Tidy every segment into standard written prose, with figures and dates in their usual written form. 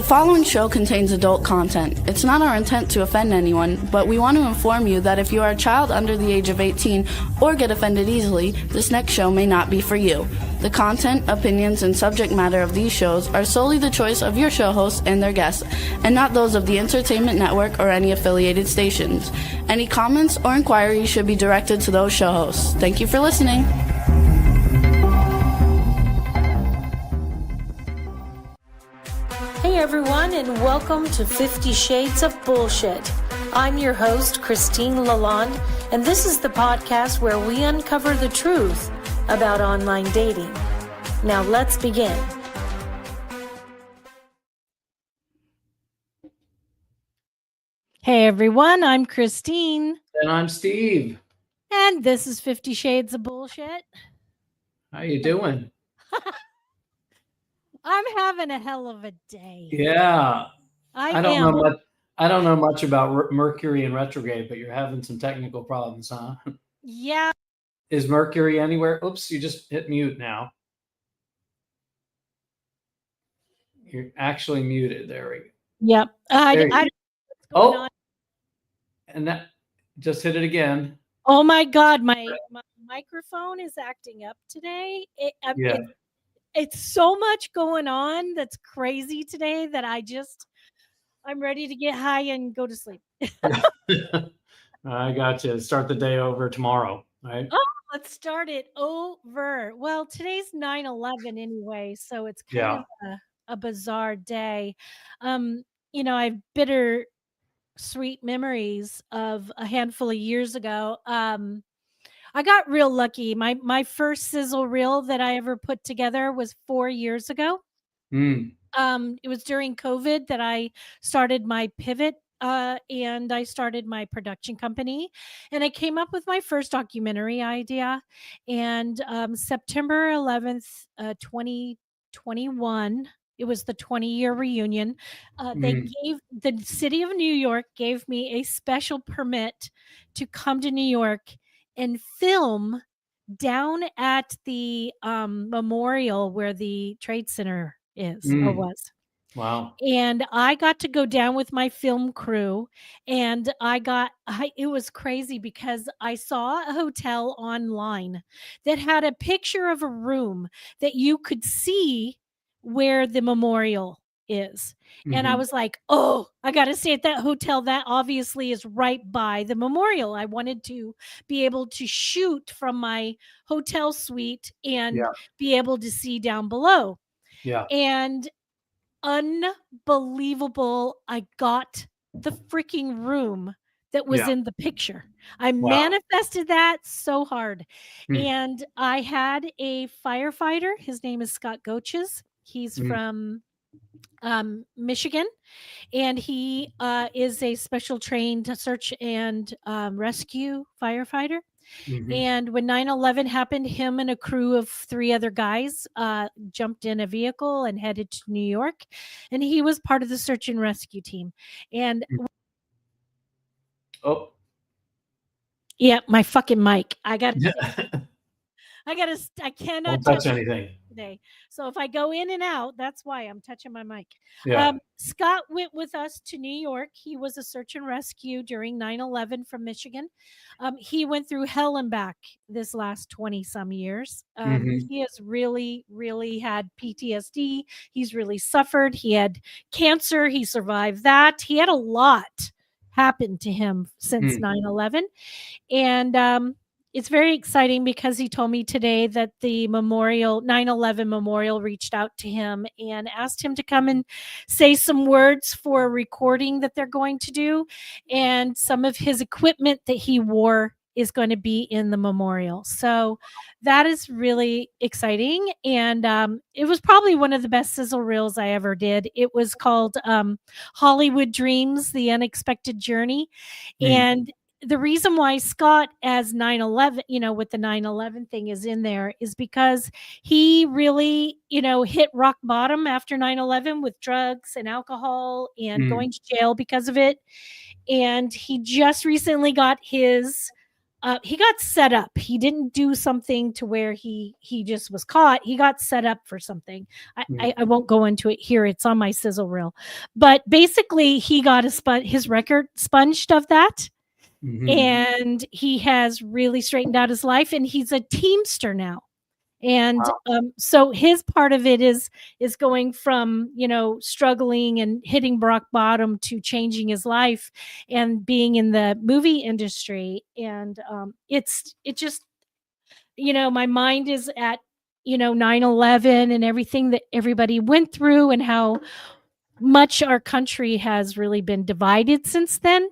The following show contains adult content. It's not our intent to offend anyone, but we want to inform you that if you are a child under the age of 18 or get offended easily, this next show may not be for you. The content, opinions, and subject matter of these shows are solely the choice of your show hosts and their guests, and not those of the Entertainment Network or any affiliated stations. Any comments or inquiries should be directed to those show hosts. Thank you for listening. Hey everyone, and welcome to 50 Shades of Bullshit. I'm your host, Christine Lalonde, and this is the podcast where we uncover the truth about online dating. Now let's begin. Hey everyone, I'm Christine. And I'm Steve. And this is 50 Shades of Bullshit. How you doing? I'm having a hell of a day. Yeah. I don't know much about Mercury in retrograde, but you're having some technical problems, huh? Yeah. Is Mercury anywhere? Oops, you just hit mute now. You're actually muted. There we go. Yep. And that just hit it again. Oh my God, my microphone is acting up today. It's so much going on that's crazy today that I'm ready to get high and go to sleep. I got you. Start the day over tomorrow, right? Oh, let's start it over. Well, today's 9/11 anyway, so it's kind of a bizarre day. I have bitter, sweet memories of a handful of years ago. I got real lucky. My first sizzle reel that I ever put together was 4 years ago. It was during COVID that I started my pivot, and I started my production company, and I came up with my first documentary idea. And September 11th, 2021, it was the 20-year reunion. The city of New York gave me a special permit to come to New York and film down at the memorial where the Trade Center is or was. Wow. And I got to go down with my film crew, and it was crazy because I saw a hotel online that had a picture of a room that you could see where the memorial is. And I was like, oh, I got to stay at that hotel. That obviously is right by the memorial. I wanted to be able to shoot from my hotel suite and be able to see down below. Yeah. And unbelievable, I got the freaking room that was in the picture. I manifested that so hard. And I had a firefighter. His name is Scott Goches. He's from Michigan, and he is a special trained search and rescue firefighter. And when 9/11 happened, him and a crew of 3 other guys jumped in a vehicle and headed to New York, and he was part of the search and rescue team. And my fucking mic. I cannot Don't touch anything today. So if I go in and out, that's why I'm touching my mic. Yeah. Scott went with us to New York. He was a search and rescue during 9/11 from Michigan. He went through hell and back this last 20 some years. He has really, really had PTSD. He's really suffered. He had cancer. He survived that. He had a lot happen to him since 9/11. And it's very exciting because he told me today that the 9/11 memorial reached out to him and asked him to come and say some words for a recording that they're going to do. And some of his equipment that he wore is going to be in the memorial. So that is really exciting. And it was probably one of the best sizzle reels I ever did. It was called Hollywood Dreams, The Unexpected Journey. And the reason why Scott as 9/11, with the 9/11 thing is in there is because he really, hit rock bottom after 9/11 with drugs and alcohol and going to jail because of it. And he just recently got his he got set up. He didn't do something to where he just was caught. He got set up for something. I won't go into it here. It's on my sizzle reel. But basically, he got his record sponged of that. And he has really straightened out his life, and he's a Teamster now. And so his part of it is going from, struggling and hitting rock bottom to changing his life and being in the movie industry. And it just, my mind is at 9/11 and everything that everybody went through, and how much our country has really been divided since then.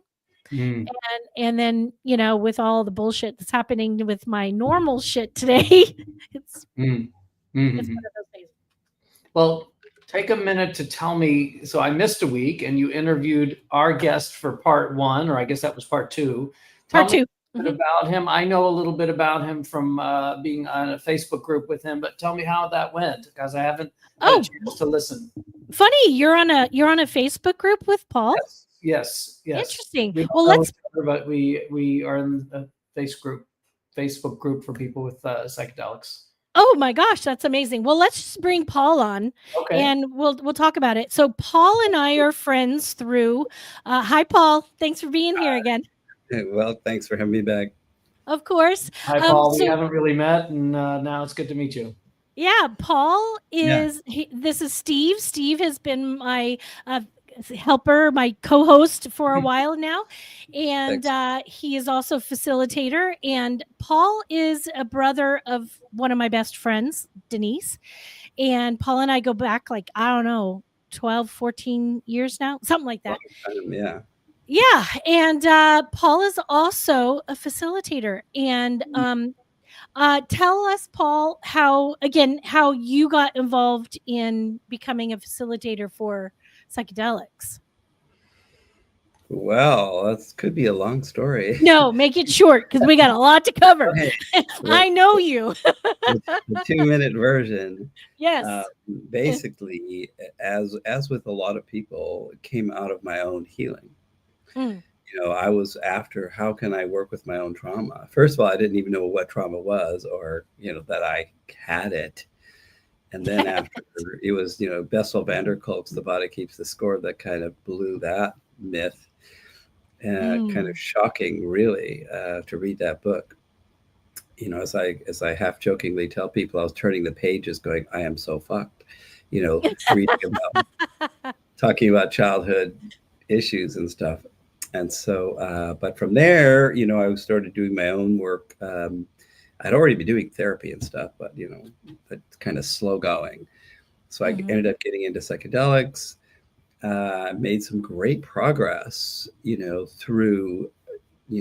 And then, with all the bullshit that's happening with my normal shit today, it's one of those days. Well, take a minute to tell me. So I missed a week, and you interviewed our guest for part 1, or I guess that was part 2. Part 2. Tell me about him. I know a little bit about him from being on a Facebook group with him, but tell me how that went, because I haven't had a chance to listen. Funny, you're on a Facebook group with Paul? Yes. Interesting. But we are in a Facebook group for people with psychedelics. Oh my gosh, that's amazing. Well, let's just bring Paul on, and we'll talk about it. So Paul and I are friends through. Hi, Paul. Thanks for being here again. Well, thanks for having me back. Of course. Hi, Paul. We haven't really met, and now it's good to meet you. Yeah, Paul is. This is Steve. Steve has been my helper, my co-host for a while now, and he is also a facilitator. And Paul is a brother of one of my best friends, Denise, and Paul and I go back, like, I don't know, 12 14 years now, something like that. Yeah. And Paul is also a facilitator. And tell us, Paul, how you got involved in becoming a facilitator for psychedelics. Well, that could be a long story. No, make it short, because we got a lot to cover. I know you. The 2-minute version. Yes. Basically, as with a lot of people, it came out of my own healing. I was after, how can I work with my own trauma? First of all, I didn't even know what trauma was, or that I had it. And then after, it was, Bessel van der Kolk's The Body Keeps the Score that kind of blew that myth. Kind of shocking, really, to read that book. As I half jokingly tell people, I was turning the pages going, I am so fucked, reading about, talking about childhood issues and stuff. And so, but from there, I started doing my own work. I'd already been doing therapy and stuff, but, but kind of slow going. So I ended up getting into psychedelics, made some great progress, through,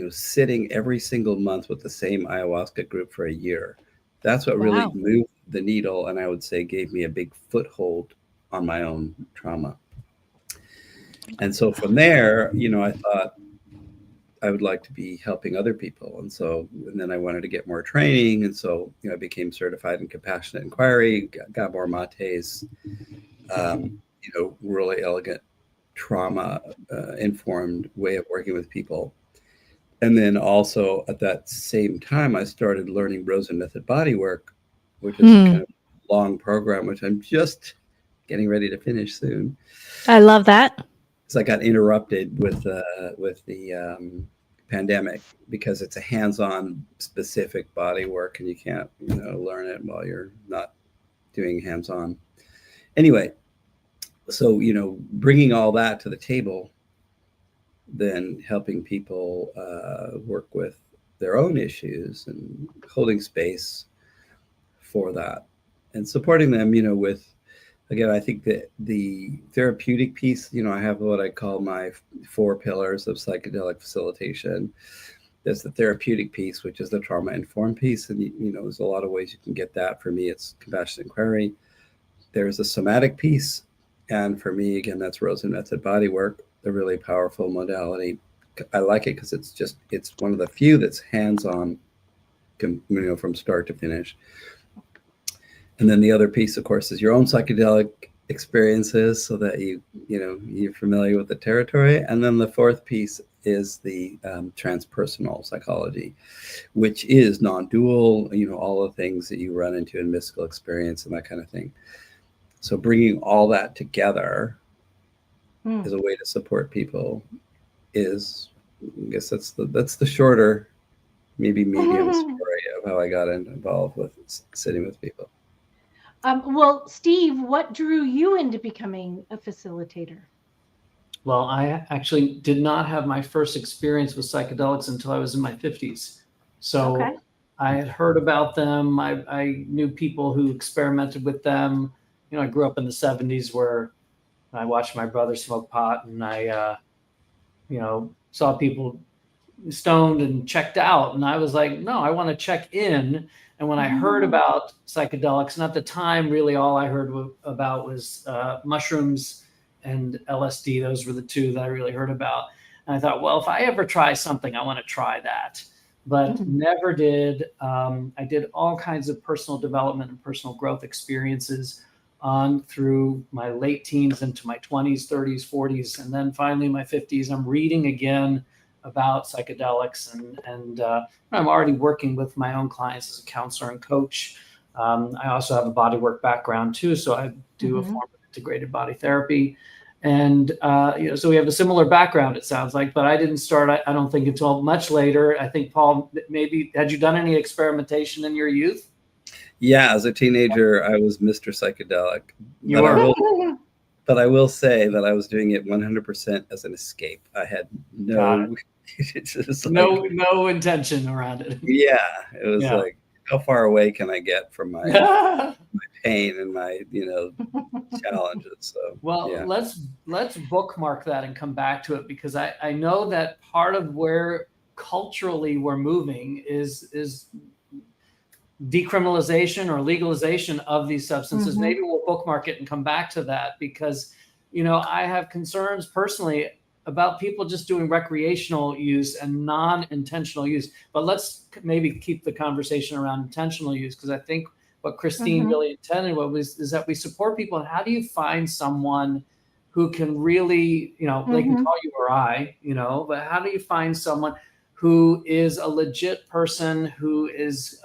sitting every single month with the same ayahuasca group for a year. That's what really moved the needle, and I would say gave me a big foothold on my own trauma. And so from there, I thought I would like to be helping other people. And then I wanted to get more training. And so, I became certified in compassionate inquiry, got more mates, really elegant trauma informed way of working with people. And then also at that same time, I started learning Rosen method body work, which is kind of a long program, which I'm just getting ready to finish soon. I love that. So I got interrupted with the pandemic, because it's a hands-on specific body work, and you can't learn it while you're not doing hands-on. Anyway, so bringing all that to the table, then helping people work with their own issues and holding space for that, and supporting them, with. Again, I think that the therapeutic piece, I have what I call my 4 pillars of psychedelic facilitation. There's the therapeutic piece, which is the trauma-informed piece. And, there's a lot of ways you can get that. For me, it's compassionate inquiry. There's a somatic piece. And for me, again, that's Rosen method body work, a really powerful modality. I like it because it's one of the few that's hands-on, from start to finish. And then the other piece, of course, is your own psychedelic experiences, so that you're familiar with the territory. And then the fourth piece is the transpersonal psychology, which is non-dual, all the things that you run into in mystical experience and that kind of thing. So bringing all that together as a way to support people is, I guess that's the shorter, maybe medium story of how I got involved with sitting with people. Well, Steve, what drew you into becoming a facilitator? Well, I actually did not have my first experience with psychedelics until I was in my 50s. So I had heard about them. I knew people who experimented with them. I grew up in the 70s where I watched my brother smoke pot, and I, saw people stoned and checked out. And I was like, no, I want to check in. And when I heard about psychedelics, and at the time, really all I heard about was mushrooms and LSD. Those were the two that I really heard about. And I thought, well, if I ever try something, I want to try that. But never did. I did all kinds of personal development and personal growth experiences on through my late teens into my 20s, 30s, 40s. And then finally in my 50s, I'm reading again about psychedelics, and I'm already working with my own clients as a counselor and coach. I also have a bodywork background too, so I do a form of integrated body therapy, and so we have a similar background, it sounds like. But I didn't start, I don't think, until much later. I think, Paul, maybe had you done any experimentation in your youth? Yeah, as a teenager, I was Mr. Psychedelic. You were. But I will say that I was doing it 100% as an escape. I had no intention around it. Yeah, it was like, how far away can I get from my my pain and my challenges? So let's bookmark that and come back to it, because I know that part of where culturally we're moving is decriminalization or legalization of these substances. Maybe we'll bookmark it and come back to that, because I have concerns personally about people just doing recreational use and non-intentional use. But let's maybe keep the conversation around intentional use, because I think what Christine really intended is that we support people. And how do you find someone who can really, they can call you or I, but how do you find someone who is a legit person, who is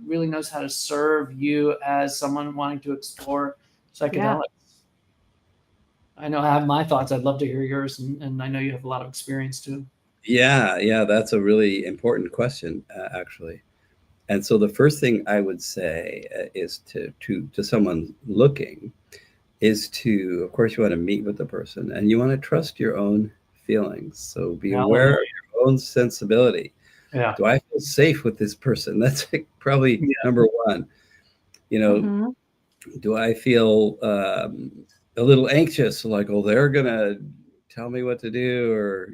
really knows how to serve you as someone wanting to explore psychedelics? I know I have my thoughts. I'd love to hear yours, and I know you have a lot of experience too. Yeah, that's a really important question, actually. And so the first thing I would say is to someone looking is to, of course, you want to meet with the person, and you want to trust your own feelings. So be aware of your own sensibility. Yeah. Do I feel safe with this person? That's probably number one. Do I feel a little anxious, like, oh, they're gonna tell me what to do, or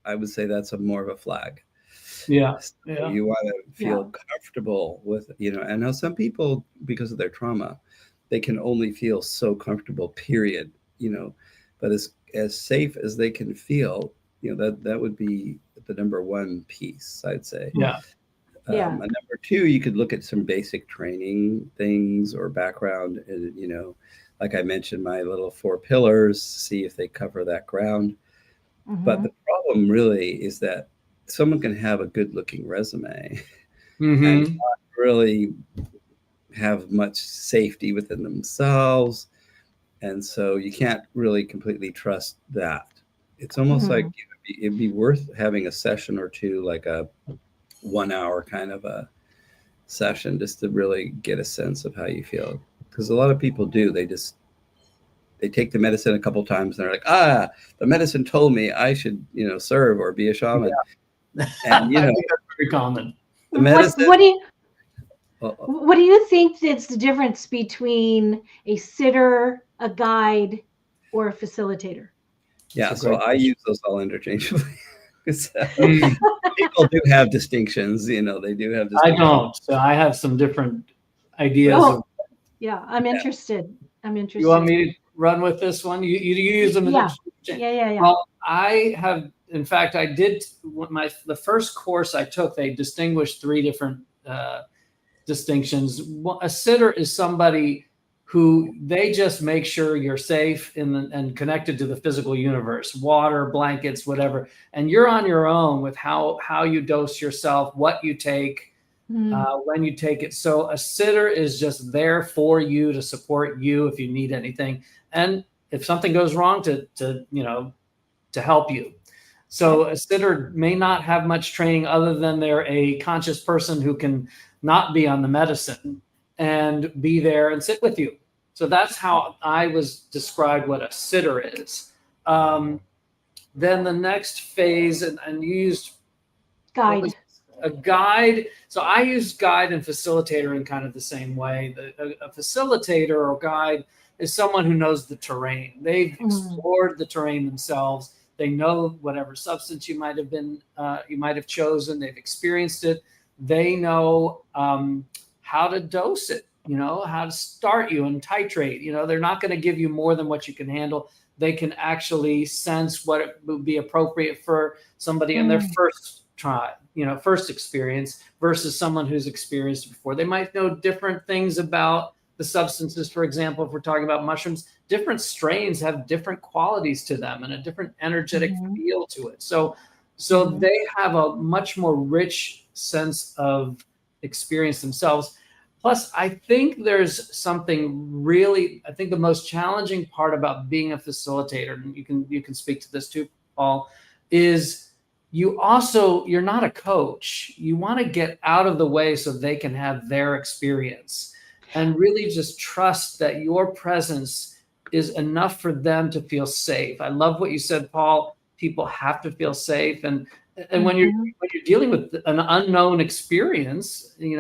I would say that's more of a flag. So you want to feel comfortable with, and now some people, because of their trauma, they can only feel so comfortable, period. But as safe as they can feel, that would be the number one piece, I'd say. And number two, you could look at some basic training things or background, like I mentioned, my little 4 pillars, see if they cover that ground. But the problem really is that someone can have a good looking resume and not really have much safety within themselves. And so you can't really completely trust that. It's almost like it'd be worth having a session or two, like a 1 hour kind of a session, just to really get a sense of how you feel. Because a lot of people do, they take the medicine a couple times and they're like, the medicine told me I should, serve or be a shaman. And that's pretty common. The medicine, what do you think is the difference between a sitter, a guide, or a facilitator? Yeah, so I use those all interchangeably. People do have distinctions, they do have distinctions. I don't. So I have some different ideas. I'm interested. You want me to run with this one? You use them. Yeah. Well, I have, in fact, I did the first course I took, they distinguished 3 different distinctions. A sitter is somebody who they just make sure you're safe and connected to the physical universe, water, blankets, whatever. And you're on your own with how you dose yourself, what you take, when you take it. So a sitter is just there for you to support you if you need anything. And if something goes wrong to help you. So a sitter may not have much training other than they're a conscious person who can not be on the medicine and be there and sit with you. So that's how I was described what a sitter is. Then the next phase, and you used guide. A guide. So I use guide and facilitator in kind of the same way. A facilitator or guide is someone who knows the terrain. They've explored the terrain themselves. They know whatever substance you might have chosen. They've experienced it. They know how to dose it, how to start you and titrate. They're not going to give you more than what you can handle. They can actually sense what it would be appropriate for somebody in their first try, first experience versus someone who's experienced it before. They might know different things about the substances. For example, if we're talking about mushrooms, different strains have different qualities to them and a different energetic feel to it. So they have a much more rich sense of experience themselves. Plus, I think there's something really, I think the most challenging part about being a facilitator, and you can speak to this too, Paul, is you're not a coach. You want to get out of the way so they can have their experience and really just trust that your presence is enough for them to feel safe. I love what you said, Paul. People have to feel safe. And when you're dealing with an unknown experience, you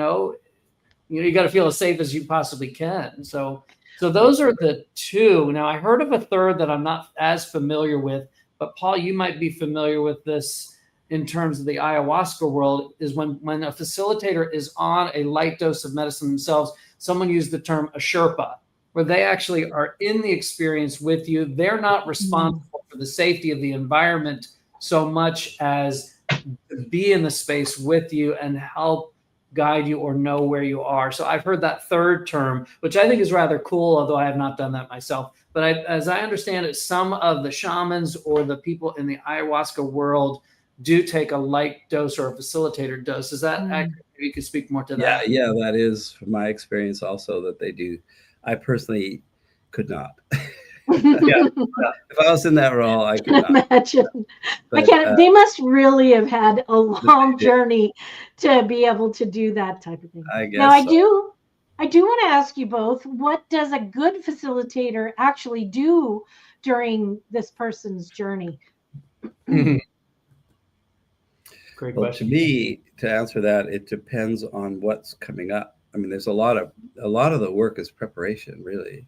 got to feel as safe as you possibly can. So those are the two. Now, I heard of a third that I'm not as familiar with, but Paul, you might be familiar with this in terms of the ayahuasca world, is when a facilitator is on a light dose of medicine themselves. Someone used the term a Sherpa, where they actually are in the experience with you. They're not responsible for the safety of the environment so much as to be in the space with you and help guide you or know where you are. So I've heard that third term, which I think is rather cool, although I have not done that myself. But as I understand it, some of the shamans or the people in the ayahuasca world do take a light dose or a facilitator dose. Is that accurate? You could speak more to that. Yeah, that is from my experience also that they do. I personally could not. If I was in that role, I could not imagine. But, I can't. They must really have had a long journey to be able to do that type of thing. I guess. Now, I do want to ask you both: what does a good facilitator actually do during this person's journey? Great Well, question. to me, to answer that, it depends on what's coming up. I mean, there's a lot of the work is preparation, really,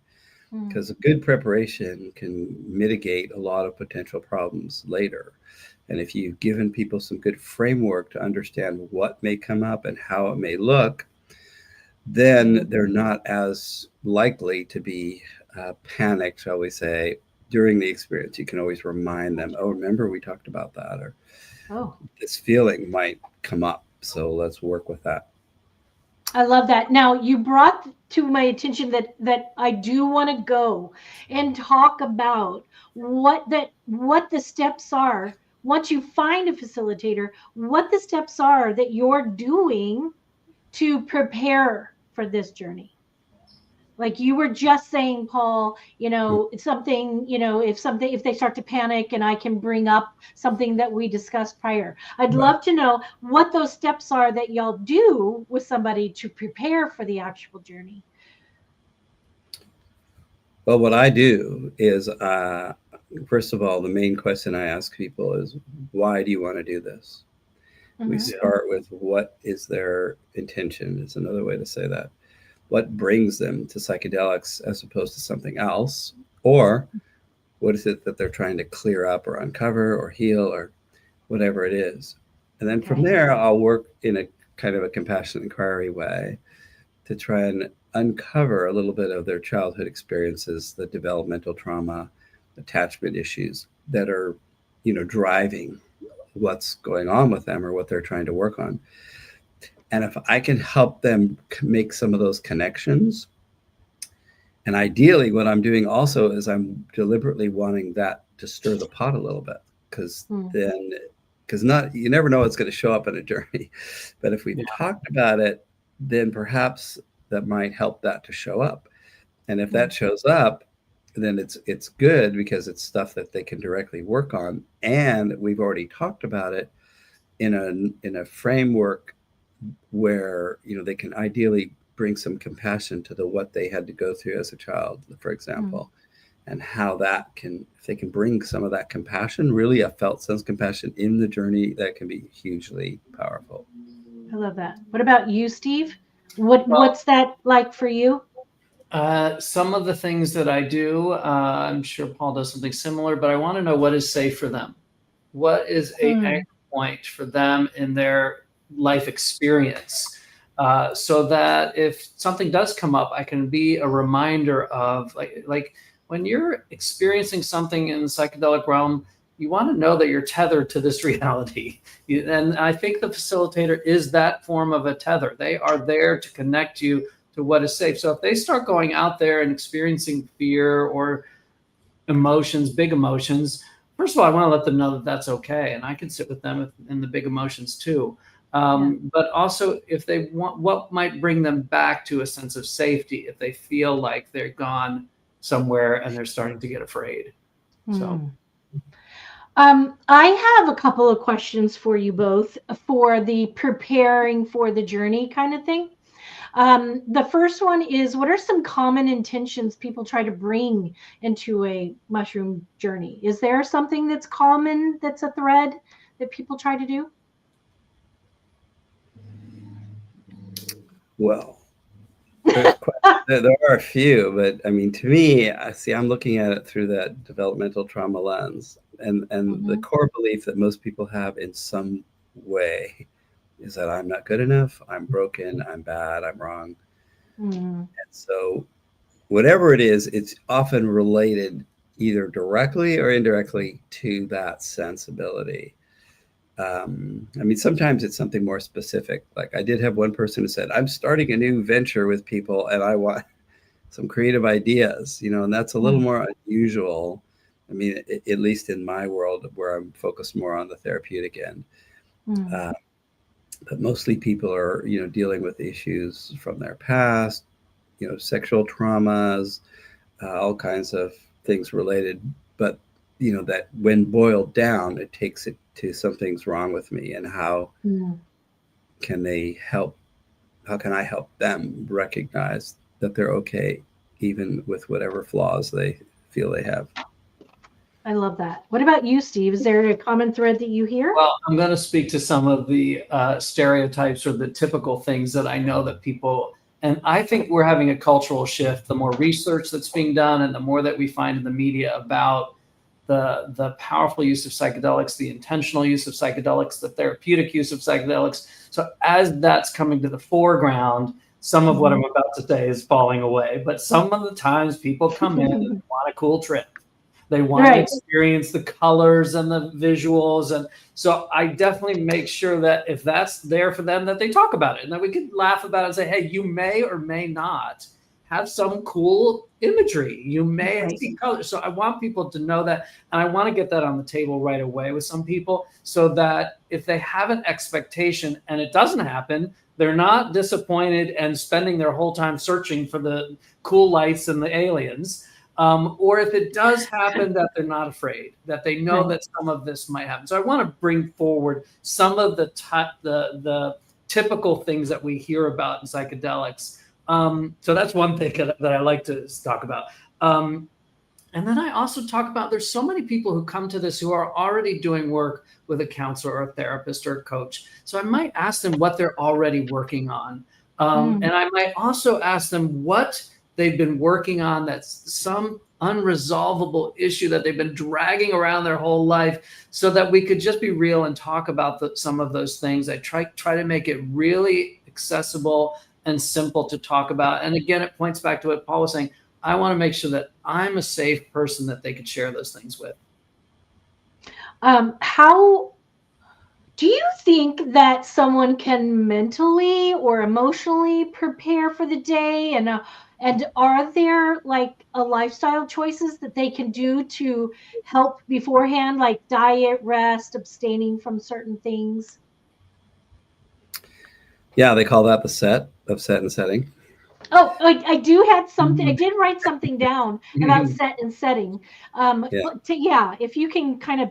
because a good preparation can mitigate a lot of potential problems later. And if you've given people some good framework to understand what may come up and how it may look, then they're not as likely to be panicked, shall we say, during the experience. You can always remind them, oh, remember we talked about that, or this feeling might come up. So let's work with that. I love that. Now, you brought to my attention that I do want to go and talk about what the steps are once you find a facilitator, what the steps are that you're doing to prepare for this journey. Like you were just saying, Paul, it's something, if they start to panic, and I can bring up something that we discussed prior. I'd love to know what those steps are that y'all do with somebody to prepare for the actual journey. Well, what I do is, first of all, the main question I ask people is, why do you want to do this? We start with what is their intention, is another way to say that. What brings them to psychedelics as opposed to something else? Or what is it that they're trying to clear up or uncover or heal or whatever it is? And then from there, I'll work in a kind of a compassionate inquiry way to try and uncover a little bit of their childhood experiences, the developmental trauma, attachment issues that are, driving what's going on with them or what they're trying to work on. And if I can help them make some of those connections, And ideally, what I'm doing also is I'm deliberately wanting that to stir the pot a little bit, because not, you never know what's going to show up in a journey. But if we've talked about it, then perhaps that might help that to show up. And if that shows up, then it's good, because it's stuff that they can directly work on. And we've already talked about it in a framework where, you know, they can ideally bring some compassion to what they had to go through as a child, for example, and how that can, if they can bring some of that compassion, really a felt sense of compassion in the journey, that can be hugely powerful. I love that. What about you, Steve? What's that like for you? Some of the things that I do, I'm sure Paul does something similar, but I want to know what is safe for them. What is a anchor point for them in their life experience? So that if something does come up, I can be a reminder of, like when you're experiencing something in the psychedelic realm, you want to know that you're tethered to this reality. And I think the facilitator is that form of a tether. They are there to connect you to what is safe. So if they start going out there and experiencing fear or emotions, big emotions, first of all, I want to let them know that that's okay. And I can sit with them in the big emotions too. But also, if they want, what might bring them back to a sense of safety if they feel like they're gone somewhere and they're starting to get afraid. So I have a couple of questions for you both for the preparing for the journey kind of thing. The first one is, what are some common intentions people try to bring into a mushroom journey? Is there something that's common, that's a thread that people try to do? Well, there are a few, but I mean, to me, I'm looking at it through that developmental trauma lens, and the core belief that most people have in some way is that I'm not good enough, I'm broken, I'm bad, I'm wrong. And so whatever it is, it's often related either directly or indirectly to that sensibility. I mean, sometimes it's something more specific. Like I did have one person who said, I'm starting a new venture with people and I want some creative ideas, you know, and that's a little more unusual. I mean, at least in my world where I'm focused more on the therapeutic end. But mostly people are, you know, dealing with issues from their past, you know, sexual traumas, all kinds of things related. But, you know, that when boiled down, it takes it to something's wrong with me, and how can they help? How can I help them recognize that they're okay, even with whatever flaws they feel they have? I love that. What about you, Steve? Is there a common thread that you hear? Well, I'm going to speak to some of the stereotypes or the typical things that I know that people, and I think we're having a cultural shift. The more research that's being done and the more that we find in the media about the powerful use of psychedelics, the intentional use of psychedelics, the therapeutic use of psychedelics. So as that's coming to the foreground, some of what I'm about to say is falling away. But some of the times people come in and want a cool trip. They want to experience the colors and the visuals. And so I definitely make sure that if that's there for them, that they talk about it and that we could laugh about it and say, hey, you may or may not have some cool imagery. You may see colors. So I want people to know that. And I want to get that on the table right away with some people, so that if they have an expectation and it doesn't happen, they're not disappointed and spending their whole time searching for the cool lights and the aliens. Or if it does happen, that they're not afraid, that they know that some of this might happen. So I want to bring forward some of the typical things that we hear about in psychedelics. So that's one thing that I like to talk about. And then I also talk about, there's so many people who come to this who are already doing work with a counselor or a therapist or a coach. So I might ask them what they're already working on. And I might also ask them what they've been working on that's some unresolvable issue that they've been dragging around their whole life, so that we could just be real and talk about some of those things. I try to make it really accessible and simple to talk about. And again, it points back to what Paul was saying. I want to make sure that I'm a safe person that they could share those things with. How do you think that someone can mentally or emotionally prepare for the day? And are there like a lifestyle choices that they can do to help beforehand, like diet, rest, abstaining from certain things? Yeah, they call that the set and setting. Oh, I do had something. I did write something down about set and setting. Yeah. Yeah, if you can kind of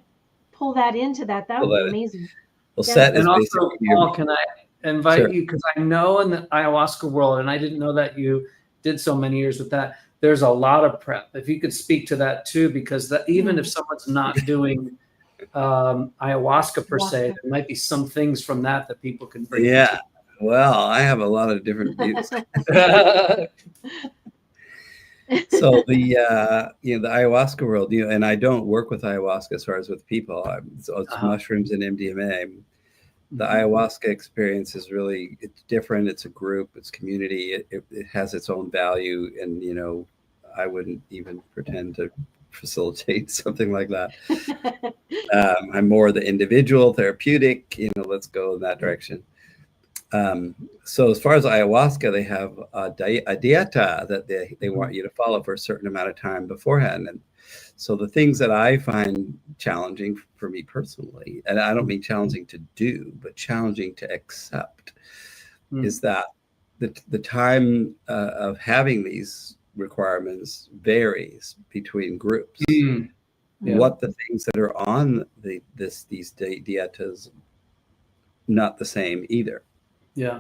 pull that into that, that would be amazing. Well, Yeah. set is And also, basically Paul, can I invite Sure. you, because I know in the ayahuasca world, and I didn't know that you did so many years with that, there's a lot of prep. If you could speak to that too, because that even if someone's not doing ayahuasca per se, there might be some things from that people can bring. Yeah. Well, I have a lot of different views. So the the ayahuasca world, and I don't work with ayahuasca as far as with people. It's mushrooms and MDMA. The ayahuasca experience is really, it's different. It's a group, it's community. It has its own value, and I wouldn't even pretend to facilitate something like that. I'm more the individual therapeutic. Let's go in that direction. So as far as ayahuasca, they have a dieta that they want you to follow for a certain amount of time beforehand. And so the things that I find challenging for me personally, and I don't mean challenging to do, but challenging to accept, is that the time of having these requirements varies between groups. Yeah. What the things that are on these dietas, not the same either. Yeah.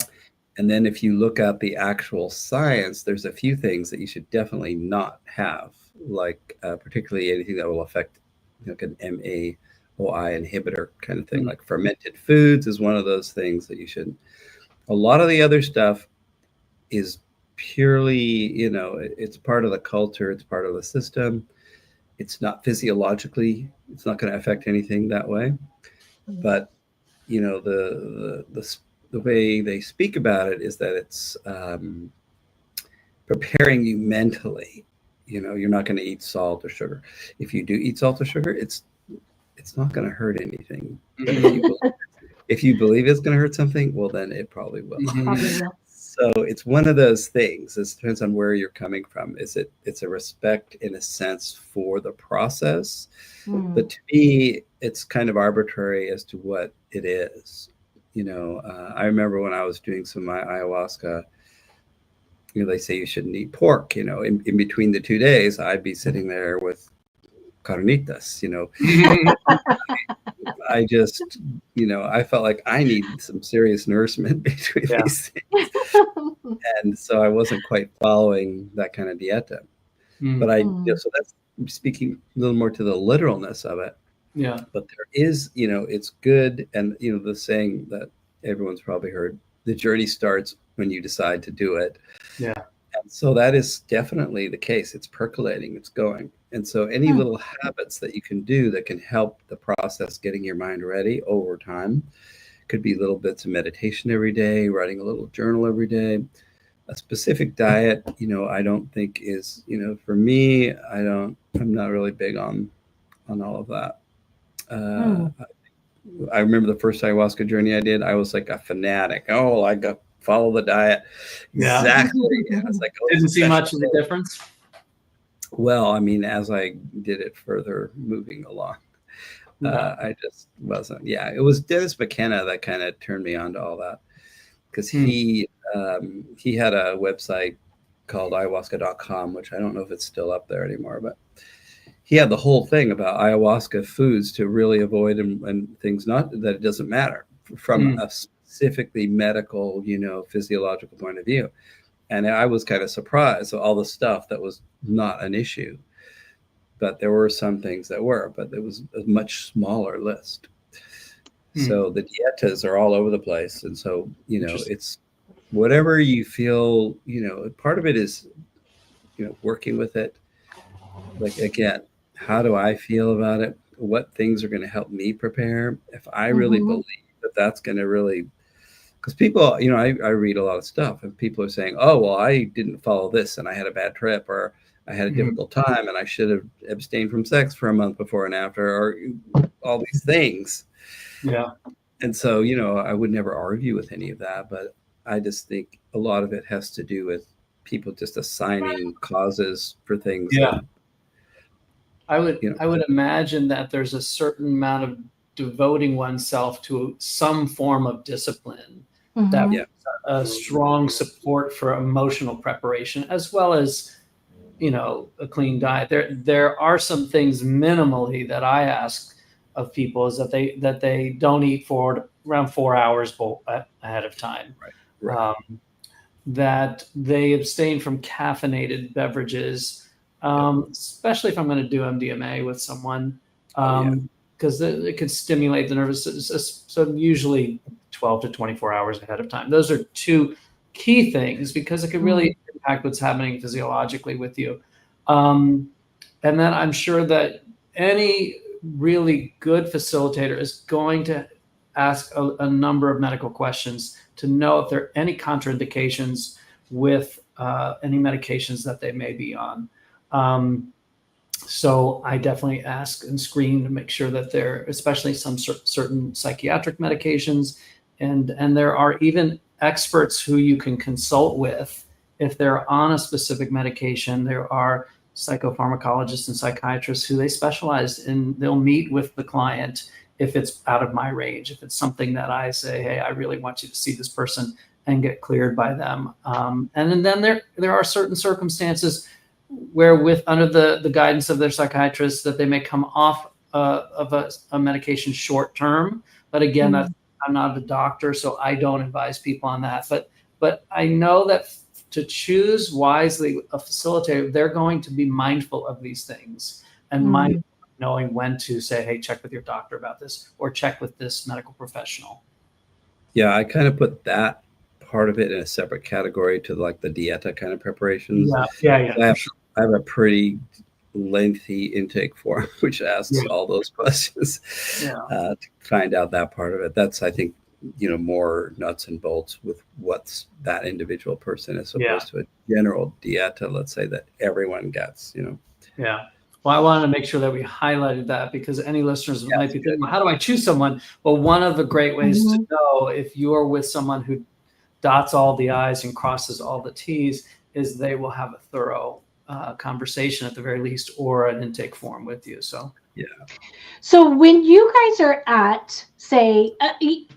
And then if you look at the actual science, there's a few things that you should definitely not have, like particularly anything that will affect like an MAOI inhibitor kind of thing. Like fermented foods is one of those things that you shouldn't. A lot of the other stuff is purely, it's part of the culture, it's part of the system. It's not physiologically, it's not going to affect anything that way. But the way they speak about it is that it's preparing you mentally. You're not going to eat salt or sugar. If you do eat salt or sugar, it's not going to hurt anything. But if you believe it's going to hurt something, well, then it probably will. So it's one of those things. It depends on where you're coming from. It's a respect in a sense for the process, but to me, it's kind of arbitrary as to what it is. I remember when I was doing some of my ayahuasca, they say you shouldn't eat pork. In between the 2 days, I'd be sitting there with carnitas. I just, I felt like I need some serious nourishment between these things. And so I wasn't quite following that kind of dieta. But so that's speaking a little more to the literalness of it. Yeah. But there is, it's good. And, the saying that everyone's probably heard, the journey starts when you decide to do it. Yeah. And so that is definitely the case. It's percolating, it's going. And so any little habits that you can do that can help the process getting your mind ready over time, could be little bits of meditation every day, writing a little journal every day. A specific diet, I don't think is, for me, I'm not really big on all of that. I remember the first ayahuasca journey I did, I was like a fanatic. Oh, I got follow the diet. Yeah. Exactly. I was like, didn't see much of a difference. Well, I mean, as I did it further moving along, I just wasn't. Yeah, it was Dennis McKenna that kind of turned me on to all that, because he had a website called ayahuasca.com, which I don't know if it's still up there anymore, but he had the whole thing about ayahuasca foods to really avoid and things not that it doesn't matter from a specifically medical, physiological point of view. And I was kind of surprised at all the stuff that was not an issue, but there were some things that were, but it was a much smaller list. So the dietas are all over the place. And so, it's whatever you feel, part of it is, working with it. Like, again, how do I feel about it? What things are going to help me prepare? If I really believe that that's going to really, because people, I read a lot of stuff and people are saying, oh, well, I didn't follow this and I had a bad trip, or I had a difficult time and I should have abstained from sex for a month before and after, or all these things. Yeah. And so, I would never argue with any of that, but I just think a lot of it has to do with people just assigning causes for things. Yeah. And, I would imagine that there's a certain amount of devoting oneself to some form of discipline that a strong support for emotional preparation, as well as, a clean diet. There are some things minimally that I ask of people is that they don't eat for around 4 hours ahead of time. Right. That they abstain from caffeinated beverages, especially if I'm going to do MDMA with someone, because it could stimulate the nervous system. So usually 12 to 24 hours ahead of time. Those are two key things because it could really impact what's happening physiologically with you. And then I'm sure that any really good facilitator is going to ask a number of medical questions to know if there are any contraindications with any medications that they may be on. So I definitely ask and screen to make sure that they're, especially some certain psychiatric medications, and there are even experts who you can consult with if they're on a specific medication. There are psychopharmacologists and psychiatrists who they specialize in. They'll meet with the client if it's out of my range, if it's something that I say, hey, I really want you to see this person and get cleared by them. And then there are certain circumstances where under the guidance of their psychiatrist that they may come off of a medication short term. But again, I'm not a doctor, so I don't advise people on that. But I know that to choose wisely a facilitator, they're going to be mindful of these things and mindful knowing when to say, hey, check with your doctor about this or check with this medical professional. Yeah, I kind of put that part of it in a separate category to like the dieta kind of preparations. Yeah. I have a pretty lengthy intake form, which asks all those questions to find out that part of it. That's, I think, more nuts and bolts with what's that individual person as opposed to a general dieta, let's say, that everyone gets, Yeah. Well, I wanted to make sure that we highlighted that because any listeners might be thinking, well, how do I choose someone? Well, one of the great ways to know if you're with someone who dots all the I's and crosses all the T's is they will have a thorough conversation at the very least, or an intake form with you. So, So when you guys are at, say,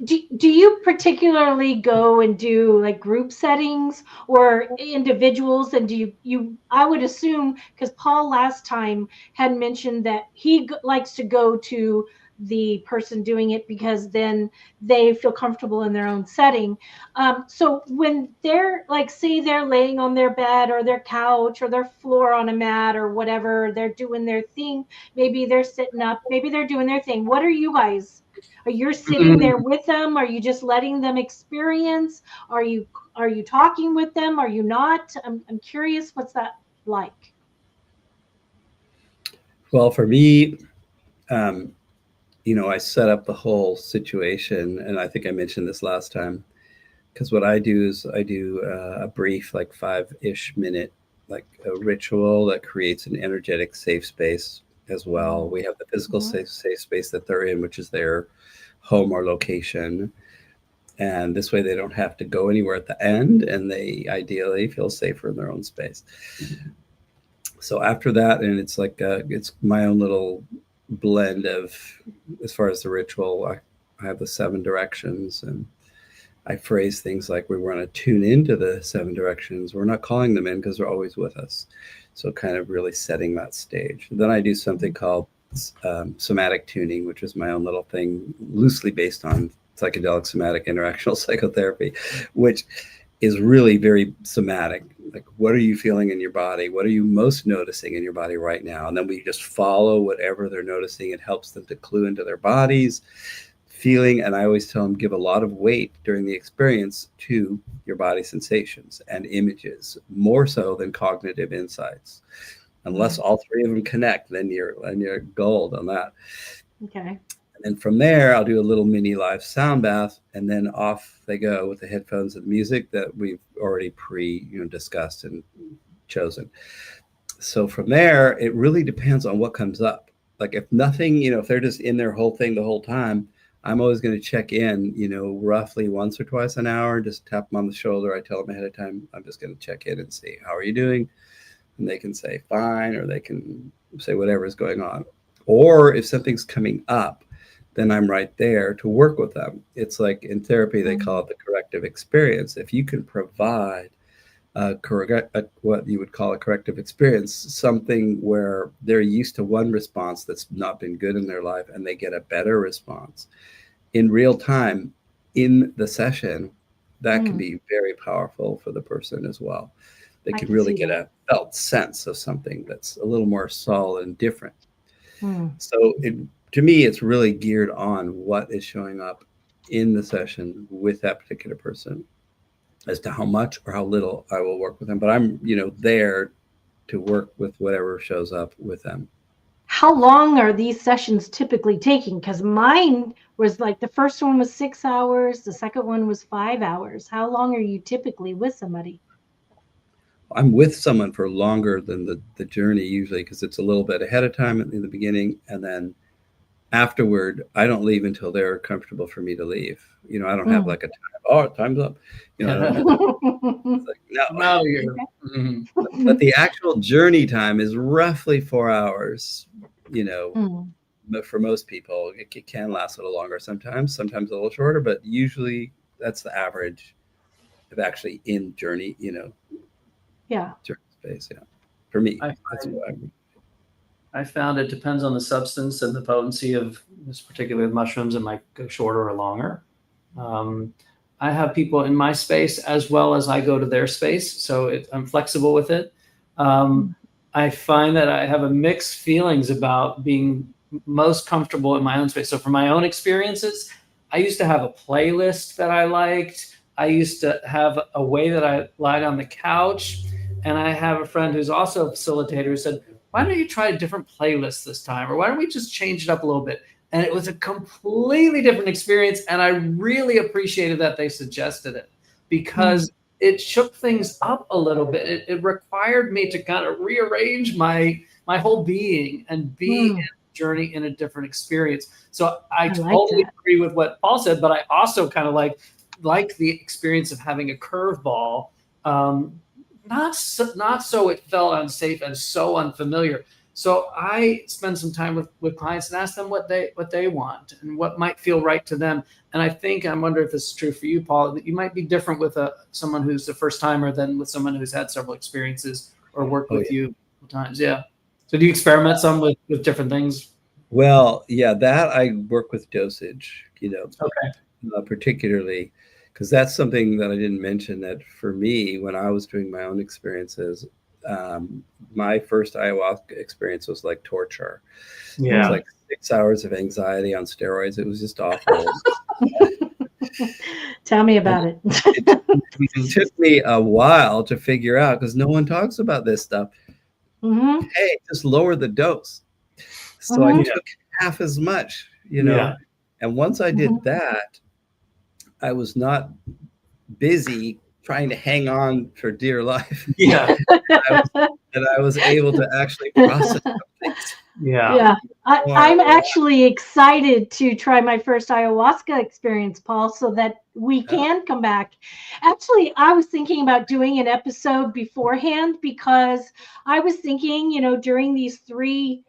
do you particularly go and do like group settings or individuals? And do you I would assume, because Paul last time had mentioned that he likes to go to the person doing it because then they feel comfortable in their own setting. So when they're like, say they're laying on their bed or their couch or their floor on a mat or whatever, they're doing their thing. Maybe they're sitting up, maybe they're doing their thing. What are you guys? Are you sitting there with them? Are you just letting them experience? Are you talking with them? Are you not? I'm curious, what's that like? Well, for me, I set up the whole situation, and I think I mentioned this last time, because what I do is I do a brief, like 5-ish minute, like a ritual that creates an energetic safe space as well. We have the physical safe space that they're in, which is their home or location. And this way they don't have to go anywhere at the end, and they ideally feel safer in their own space. So after that, and it's like, it's my own little blend of, as far as the ritual, I have the 7 directions, and I phrase things like we want to tune into the 7 directions. We're not calling them in because they're always with us. So kind of really setting that stage. And then I do something called somatic tuning, which is my own little thing, loosely based on psychedelic somatic interactional psychotherapy, which is really very somatic. Like, what are you feeling in your body? What are you most noticing in your body right now? And then we just follow whatever they're noticing. It helps them to clue into their bodies, feeling. And I always tell them, give a lot of weight during the experience to your body sensations and images, more so than cognitive insights. Unless all 3 of them connect, then you're gold on that. Okay. And then from there, I'll do a little mini live sound bath, and then off they go with the headphones and the music that we've already discussed and chosen. So from there, it really depends on what comes up. Like if nothing, if they're just in their whole thing the whole time, I'm always going to check in, roughly once or twice an hour, just tap them on the shoulder. I tell them ahead of time, I'm just going to check in and see, how are you doing? And they can say fine, or they can say whatever is going on. Or if something's coming up, then I'm right there to work with them. It's like in therapy, they call it the corrective experience. If you can provide what you would call a corrective experience, something where they're used to one response that's not been good in their life, and they get a better response in real time in the session, that can be very powerful for the person as well. They can really get a felt sense of something that's a little more solid and different. So to me, it's really geared on what is showing up in the session with that particular person as to how much or how little I will work with them. But I'm, there to work with whatever shows up with them. How long are these sessions typically taking? Because mine was like, the first one was 6 hours. The second one was 5 hours. How long are you typically with somebody? I'm with someone for longer than the journey usually, because it's a little bit ahead of time in the beginning. And then afterward, I don't leave until they're comfortable for me to leave. I don't have like a time, time's up. I don't have it's like, no. I'm out of here. But the actual journey time is roughly 4 hours, but for most people, it can last a little longer sometimes a little shorter, but usually that's the average of actually in journey, journey space. Yeah. For me, that's what I found it depends on the substance and the potency of this particular mushrooms. It might go shorter or longer. I have people in my space as well as I go to their space, so I'm flexible with it. I find that I have a mixed feelings about being most comfortable in my own space. So for my own experiences, I used to have a playlist that I liked. I used to have a way that I lied on the couch. And I have a friend who's also a facilitator who said, why don't you try a different playlist this time? Or why don't we just change it up a little bit? And it was a completely different experience. And I really appreciated that they suggested it, because it shook things up a little bit. It required me to kind of rearrange my whole being and be in a journey in a different experience. So I totally agree with what Paul said, but I also kind of like the experience of having a curveball. Not so it felt unsafe and so unfamiliar. So I spend some time with clients and ask them what they want and what might feel right to them. And I wonder if this is true for you, Paul, that you might be different with someone who's a first timer than with someone who's had several experiences or worked with you times. Yeah. So do you experiment some with different things? Well, yeah, that I work with dosage, Okay. Particularly, because that's something that I didn't mention, that for me, when I was doing my own experiences, my first ayahuasca experience was like torture. Yeah. It was like 6 hours of anxiety on steroids. It was just awful. Tell me about it. It took me a while to figure out, because no one talks about this stuff. Hey, just lower the dose. So I took half as much, Yeah. And once I did that, I was not busy trying to hang on for dear life. Yeah. I was able to actually process things. Yeah. I'm actually excited to try my first ayahuasca experience, Paul, so that we can come back. Actually, I was thinking about doing an episode beforehand, because I was thinking, during these 3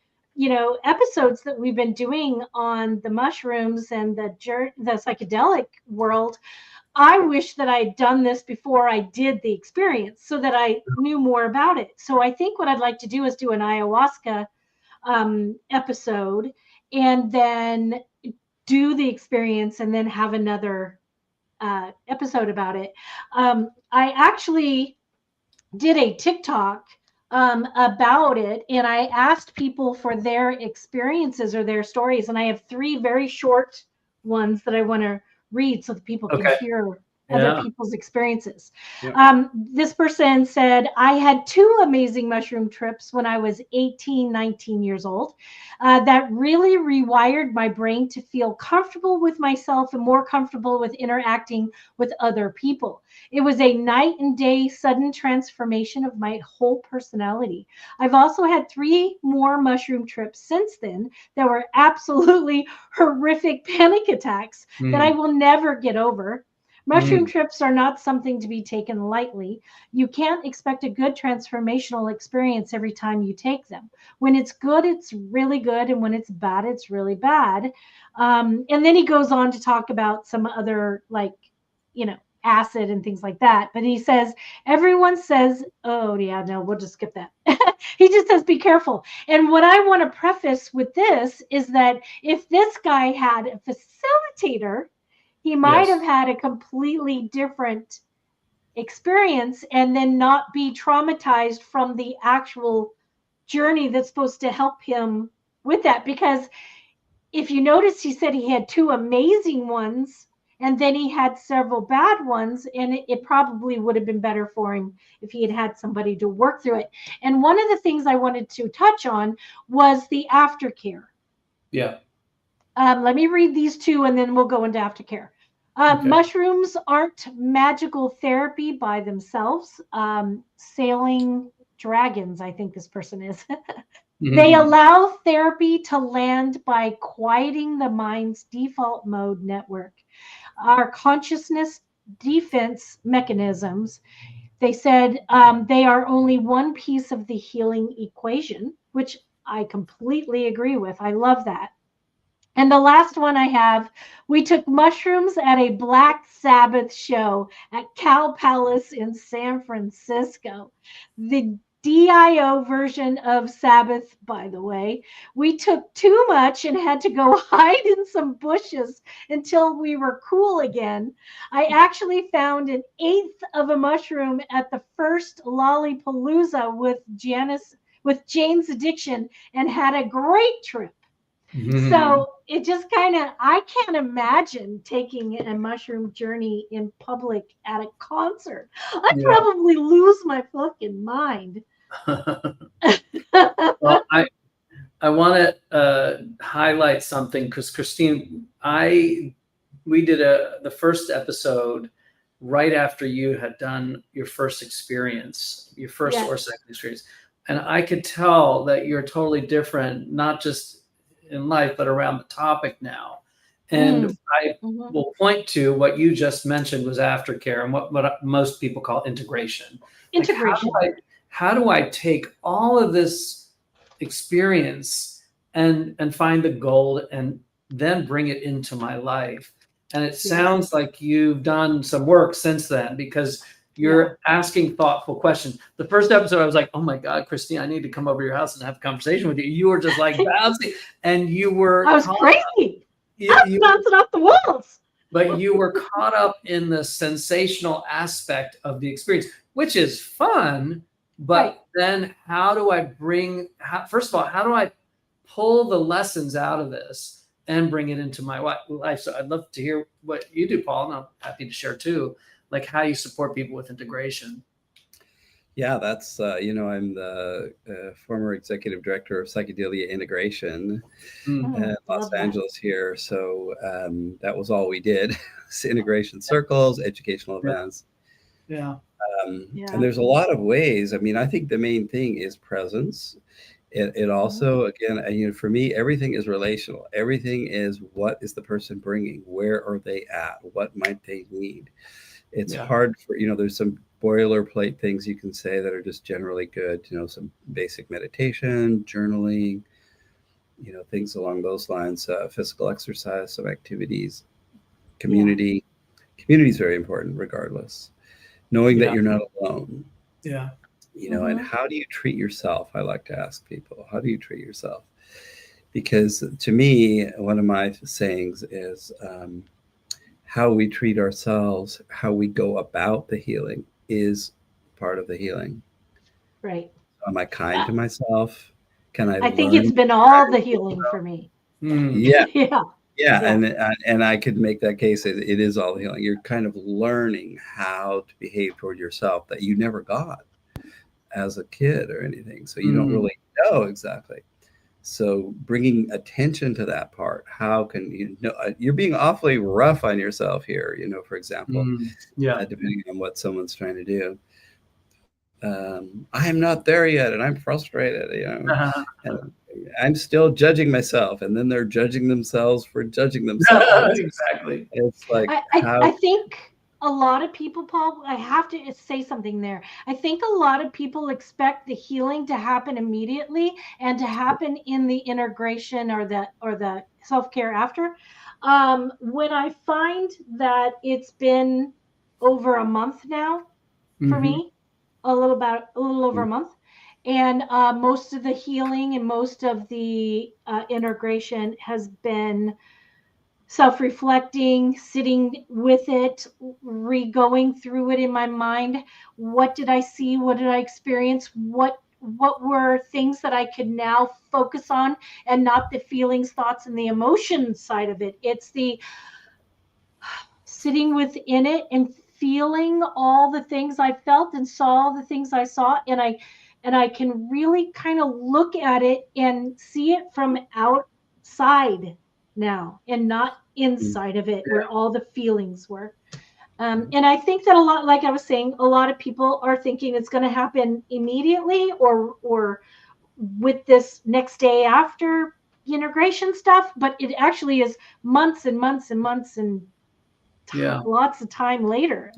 episodes that we've been doing on the mushrooms and the psychedelic world, I wish that I had done this before I did the experience so that I knew more about it. So I think what I'd like to do is do an ayahuasca episode and then do the experience and then have another episode about it. I actually did a TikTok about it, and I asked people for their experiences or their stories, and I have 3 very short ones that I want to read so that people can hear other people's experiences. Yeah. This person said, I had 2 amazing mushroom trips when I was 18, 19 years old that really rewired my brain to feel comfortable with myself and more comfortable with interacting with other people. It was a night and day sudden transformation of my whole personality. I've also had 3 more mushroom trips since then that were absolutely horrific panic attacks that I will never get over. Mushroom trips are not something to be taken lightly. You can't expect a good transformational experience every time you take them. When it's good, it's really good. And when it's bad, it's really bad. And then he goes on to talk about some other, like, acid and things like that. But he says, everyone says, oh, yeah, no, we'll just skip that. He just says, be careful. And what I want to preface with this is that if this guy had a facilitator, he might have had a completely different experience and then not be traumatized from the actual journey that's supposed to help him with that. Because if you notice, he said he had 2 amazing ones and then he had several bad ones, and it probably would have been better for him if he had had somebody to work through it. And one of the things I wanted to touch on was the aftercare. Yeah. Let me read these 2 and then we'll go into aftercare. Mushrooms aren't magical therapy by themselves. Sailing dragons, I think this person is. They allow therapy to land by quieting the mind's default mode network. Our consciousness defense mechanisms, they said, they are only one piece of the healing equation, which I completely agree with. I love that. And the last one I have, we took mushrooms at a Black Sabbath show at Cow Palace in San Francisco. The DIO version of Sabbath, by the way. We took too much and had to go hide in some bushes until we were cool again. I actually found an 1/8 of a mushroom at the first Lollapalooza with Jane's Addiction and had a great trip. So it just kind of, I can't imagine taking a mushroom journey in public at a concert. I'd probably lose my fucking mind. Well, I want to highlight something because Christine, we did the first episode right after you had done your first experience, your first or second experience, and I could tell that you're totally different, not just in life, but around the topic now. And I will point to what you just mentioned was aftercare and what most people call integration. Integration. Like how do I take all of this experience and find the gold and then bring it into my life? And it sounds like you've done some work since then because you're asking thoughtful questions. The first episode, I was like, oh my God, Christine, I need to come over to your house and have a conversation with you. You were just like bouncing and you were— I was crazy. I was bouncing off the walls. But you were caught up in the sensational aspect of the experience, which is fun. But then how do I first of all, how do I pull the lessons out of this and bring it into my life? So I'd love to hear what you do, Paul, and I'm happy to share too, like how you support people with integration. Yeah, that's, I'm the former executive director of Psychedelia Integration in Los Angeles here. So that was all we did, integration circles, educational events. Yeah. And there's a lot of ways. I mean, I think the main thing is presence. It also, again, for me, everything is relational. Everything is what is the person bringing? Where are they at? What might they need? It's hard for, there's some boilerplate things you can say that are just generally good, some basic meditation, journaling, things along those lines, physical exercise, some activities, community. Community is very important regardless. Knowing that you're not alone. Yeah. And how do you treat yourself? I like to ask people, how do you treat yourself? Because to me, one of my sayings is how we treat ourselves, how we go about the healing is part of the healing. Right. Am I kind to myself? Can I think it's been all the healing for me. Yeah. Yeah, and I could make that case. It is all healing. You're kind of learning how to behave toward yourself that you never got as a kid or anything. So you don't really know exactly. So bringing attention to that part, how can you know you're being awfully rough on yourself here, you know, for example, depending on what someone's trying to do. I am not there yet, and I'm frustrated, you know, and I'm still judging myself, and then they're judging themselves for judging themselves. Exactly. It's like I think a lot of people, Paul, I have to say something there. I think a lot of people expect the healing to happen immediately and to happen in the integration or the self-care after. When I find that it's been over a month now for me, a little over a month, and most of the healing and most of the integration has been self-reflecting, sitting with it, going through it in my mind. What did I see? What did I experience? What were things that I could now focus on, and not the feelings, thoughts, and the emotion side of it. It's the sitting within it and feeling all the things I felt and saw the things I saw, and I can really kind of look at it and see it from outside now and not inside of it where all the feelings were. And I think that a lot, like I was saying, a lot of people are thinking it's going to happen immediately or with this next day after integration stuff, but it actually is months and months and months and lots of time later.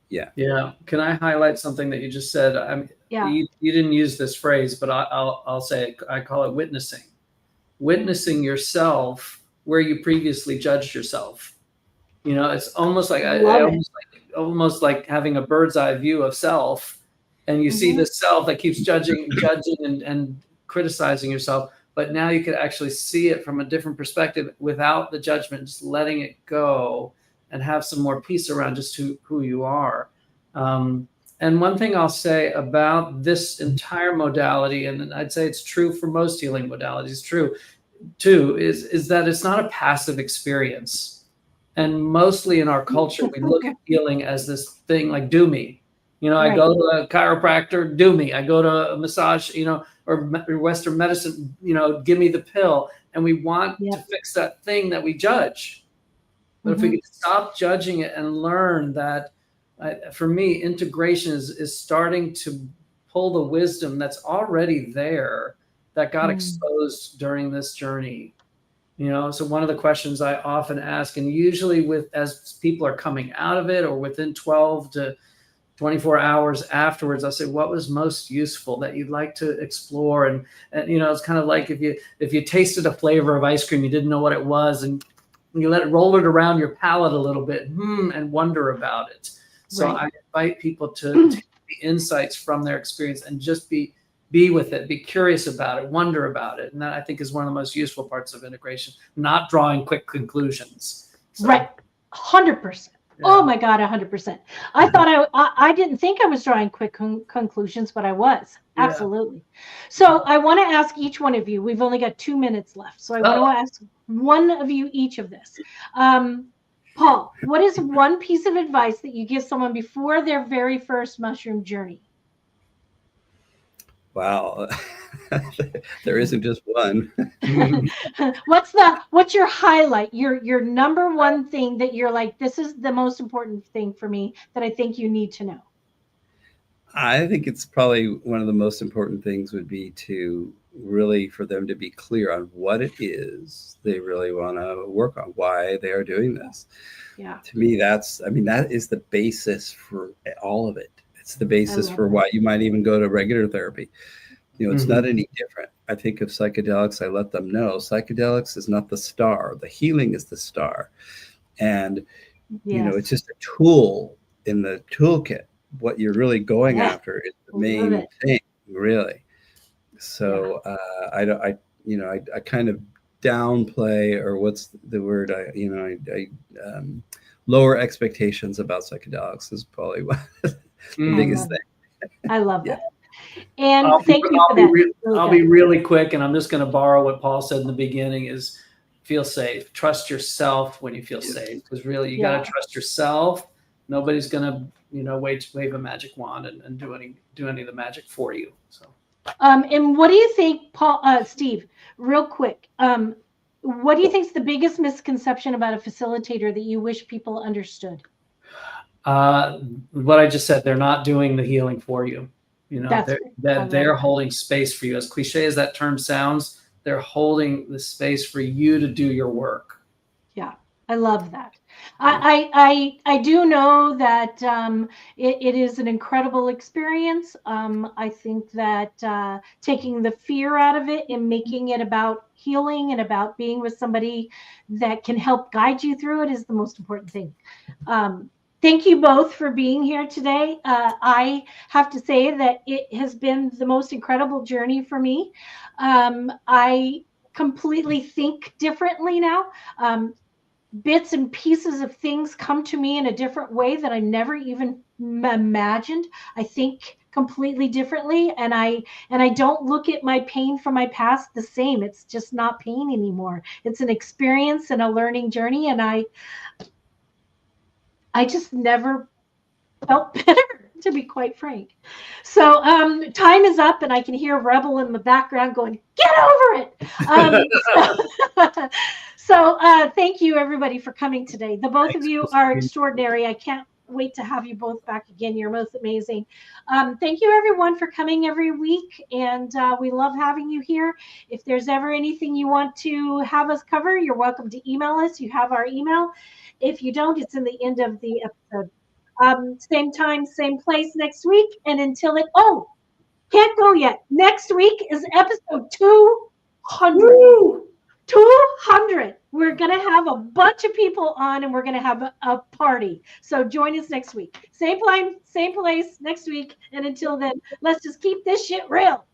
Yeah. Can I highlight something that you just said? You didn't use this phrase, but I'll say it. I call it witnessing. Witnessing yourself where you previously judged yourself. You know, it's almost like almost like having a bird's eye view of self, and you see this self that keeps judging and criticizing yourself. But now you could actually see it from a different perspective without the judgment, just letting it go and have some more peace around just who you are. And one thing I'll say about this entire modality, and I'd say it's true for most healing modalities, true too, is that it's not a passive experience. And mostly in our culture, we look at healing as this thing like, do me. You know, I go to a chiropractor, do me. I go to a massage, you know, or Western medicine, you know, give me the pill. And we want to fix that thing that we judge. But if we could stop judging it and learn that, for me, integration is starting to pull the wisdom that's already there that got exposed during this journey. You know, so one of the questions I often ask, and usually as people are coming out of it or within 12 to 24 hours afterwards, I'll say, what was most useful that you'd like to explore? And you know, it's kind of like if you tasted a flavor of ice cream, you didn't know what it was, and you let it roll it around your palate a little bit and wonder about it. So I invite people to take the insights from their experience and just be with it, be curious about it, wonder about it. And that, I think, is one of the most useful parts of integration, not drawing quick conclusions. So, 100%. Oh my God, 100%. I thought I didn't think I was drawing quick conclusions, but I was. Absolutely. So I want to ask each one of you, we've only got 2 minutes left. So I want to ask one of you each of this. Paul, what is one piece of advice that you give someone before their very first mushroom journey? Wow. There isn't just one. What's your highlight, your number one thing that you're like, this is the most important thing for me that I think you need to know? I think it's probably one of the most important things would be to really, for them to be clear on what it is they really want to work on, why they are doing this. Yeah. To me, that is the basis for all of it. It's the basis for why you might even go to regular therapy. You know, it's not any different. I think of psychedelics, I let them know psychedelics is not the star. The healing is the star. And, you know, it's just a tool in the toolkit. What you're really going after is the main thing, really. So I kind of downplay, or what's the word? I lower expectations about psychedelics is probably the biggest thing. I love that. And thank you for that. I'll be really quick, and I'm just going to borrow what Paul said in the beginning. Is feel safe. Trust yourself when you feel safe, because really you got to trust yourself. Nobody's gonna, wave a magic wand and do any of the magic for you. So. And what do you think, Steve? Real quick, what do you think is the biggest misconception about a facilitator that you wish people understood? What I just said, they're not doing the healing for you. They're holding space for you. As cliche as that term sounds, they're holding the space for you to do your work. Yeah, I love that. I do know that it is an incredible experience. I think that taking the fear out of it and making it about healing and about being with somebody that can help guide you through it is the most important thing. Thank you both for being here today. I have to say that it has been the most incredible journey for me. I completely think differently now. Bits and pieces of things come to me in a different way that I never even imagined. I think completely differently, and I don't look at my pain from my past the same. It's just not pain anymore. It's an experience and a learning journey, and I just never felt better, to be quite frank. So time is up, and I can hear Rebel in the background going, "Get over it!" So thank you, everybody, for coming today. The both of you are extraordinary. I can't wait to have you both back again. You're most amazing. Thank you, everyone, for coming every week, and we love having you here. If there's ever anything you want to have us cover, you're welcome to email us. You have our email. If you don't, it's in the end of the episode. Same time, same place next week. And until can't go yet. Next week is episode 200. Woo! 200. We're going to have a bunch of people on, and we're going to have a party. So join us next week. Same time, same place next week. And until then, let's just keep this shit real.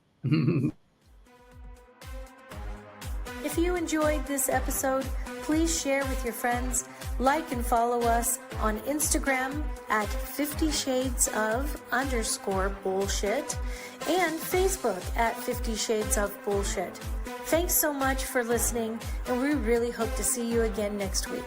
If you enjoyed this episode, please share with your friends, like and follow us on Instagram at 50 Shades of _bullshit and Facebook at 50 Shades of Bullshit. Thanks so much for listening, and we really hope to see you again next week.